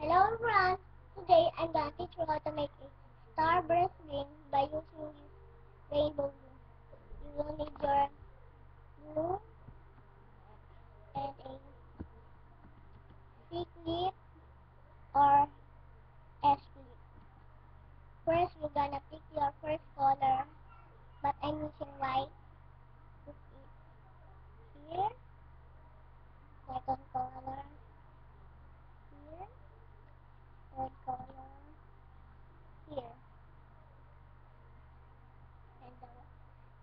Hello everyone! Today I'm gonna teach you how to make a starburst ring by using this rainbow glue. You will need your glue and a C-clip or S-clip. First, you're gonna pick your first color, but I'm using white. Put it here. Second color here. Third color here.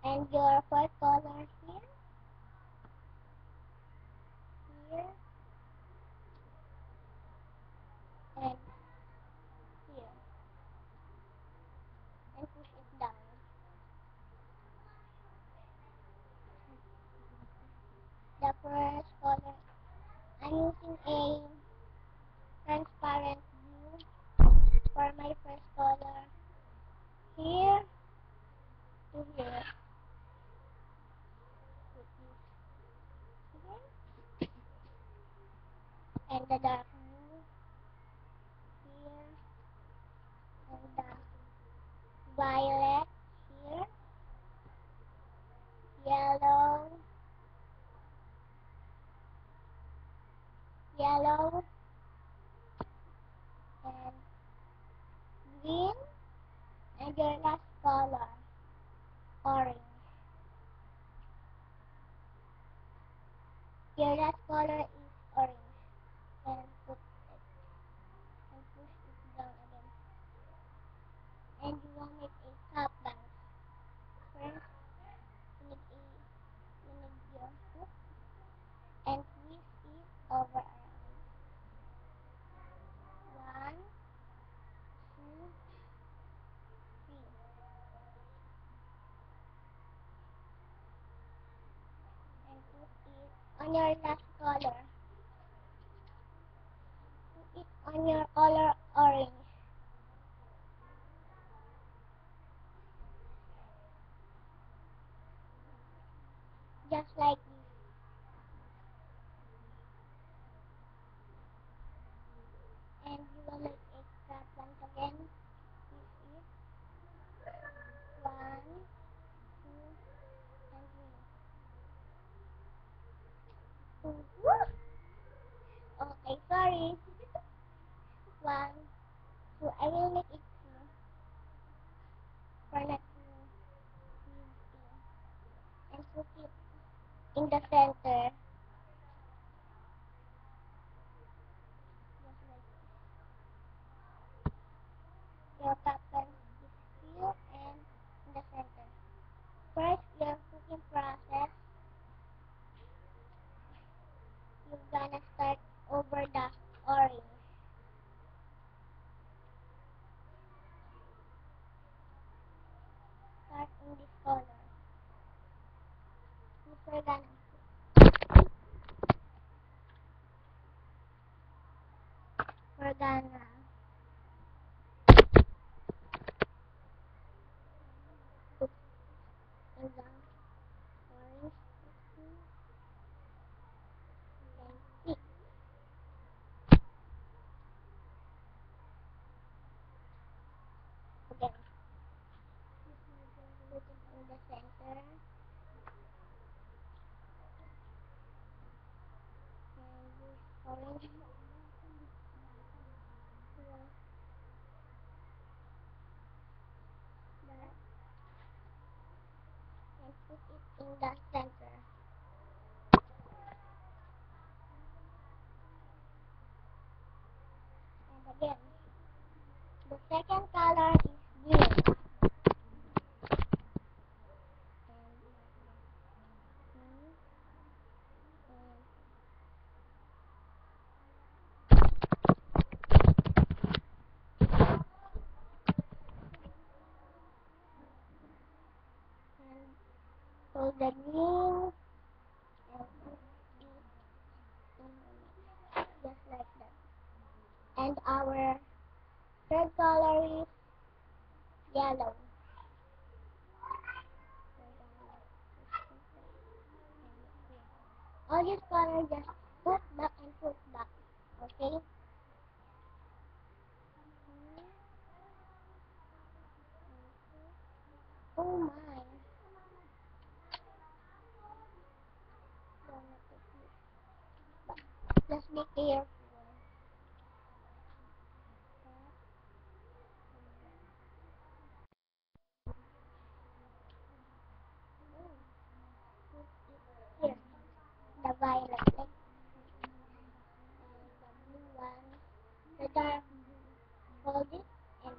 And your fourth color here. Here. And here. And push it down. The first color, I'm using a transparent blue for my first color. Here to here. Put this here. And the dark blue here. And the violet here. Yellow. Yellow. And green. And your last color, orange. Your last color is orange. And put it and push it down again. And you will make a top band. First, you need your hook and twist it over around. 1, 2, 3. And put it on your last color. Put it on your color orange. Just like this. And you will make a strap once again. Twist it. 1, 2, and 3. Okay, sorry. 1, 2. I will make it 2 for not to and put it in the center. Just like this. Your pattern is here and in the center. First, your cooking process. You're gonna start over the orange. Start in this color. We're gonna put in the orange. And pick again. Put it in the center. And this orange. That. And put it in the center. And again. The second color is green. And so the green and put it in just like that. And our third color is yellow. All these colors just put back and put back. Okay? be careful. Here, the violet like, and the blue one, the dark hold it and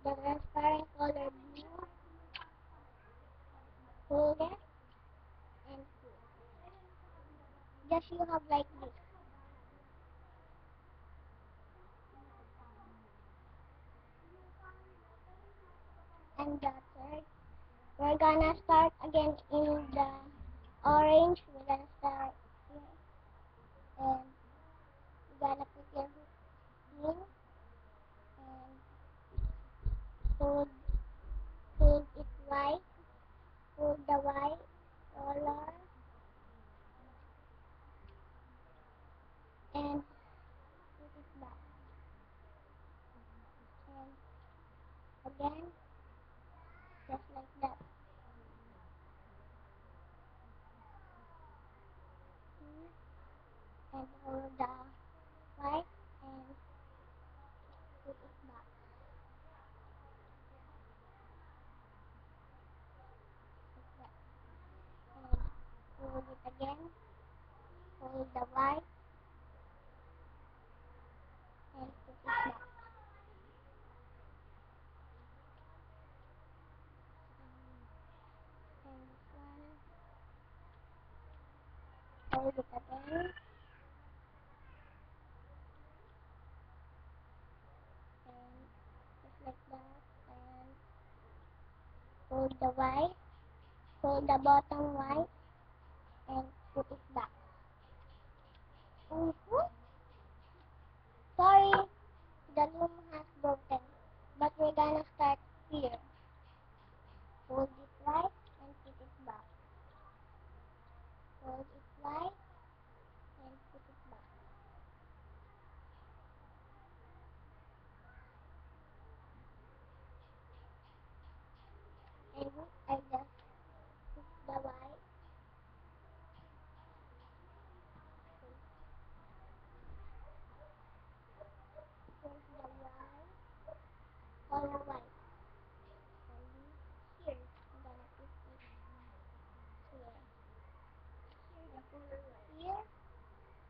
the transparent color blue, hold it and just you have like this. And the third, we're gonna start again in the orange. We're gonna start here and we're gonna put your hook in and hold it white, hold the white color and put it back. And again, just like that. And hold the white and put it back. Like that. And hold it again, hold the white and put it back. And this one, hold it again and just like that. And hold the white, hold the bottom white and put it back. Sorry, the loom has broken, but we're gonna start here. Hold it right and put it back. Hold it right and put it back. And I just put the white. Here's the white, color white. And here, I'm gonna put it here. Here,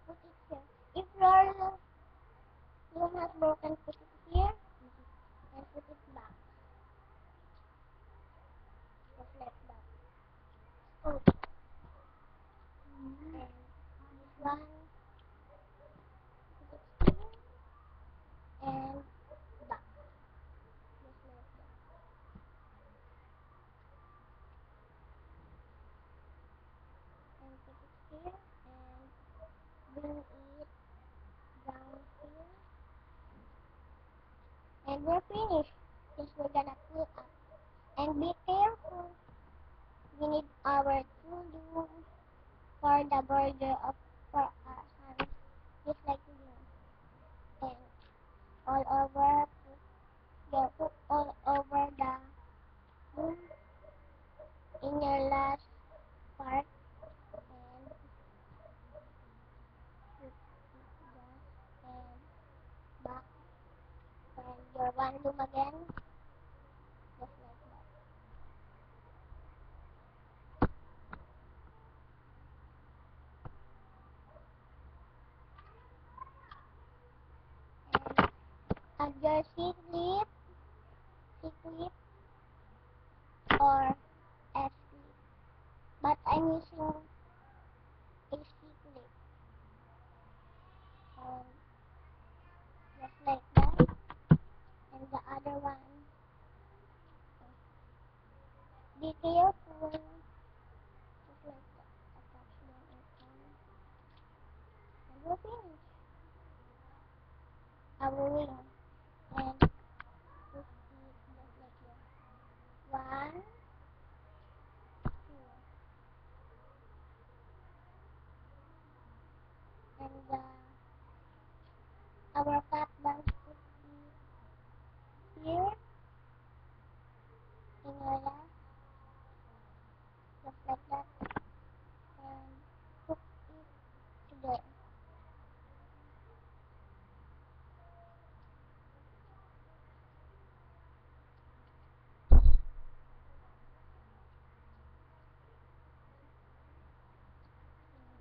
put it here. If your loom has broken, put it here and put it back. Just like that. Oh. And this one, put it here and back. Just like that. And put it here and bring it down here. And we're finished. Just we're gonna pull up. And be careful. We need our two for the border of for our hands, just like this. And all over, put all over the loom in your last part and put it just and back and your one loom again, just like that. And add your C clip or S clip, but I'm using a C clip. And just like that. And the other one, be careful, just like that. Attach them in on, and we're finished. Our wing, and put it just like this. One, two, and our cat bands put it here in your last, just like that, and put it together.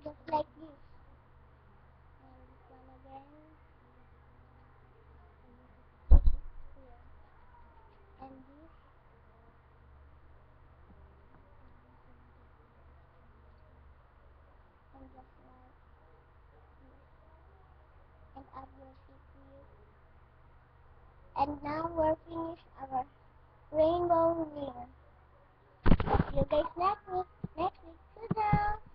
just like this. And this one again. This is here. And this. And just like this. And add your CPU. And now we're finished our rainbow ring. See you guys next week. Next week. Ta-da!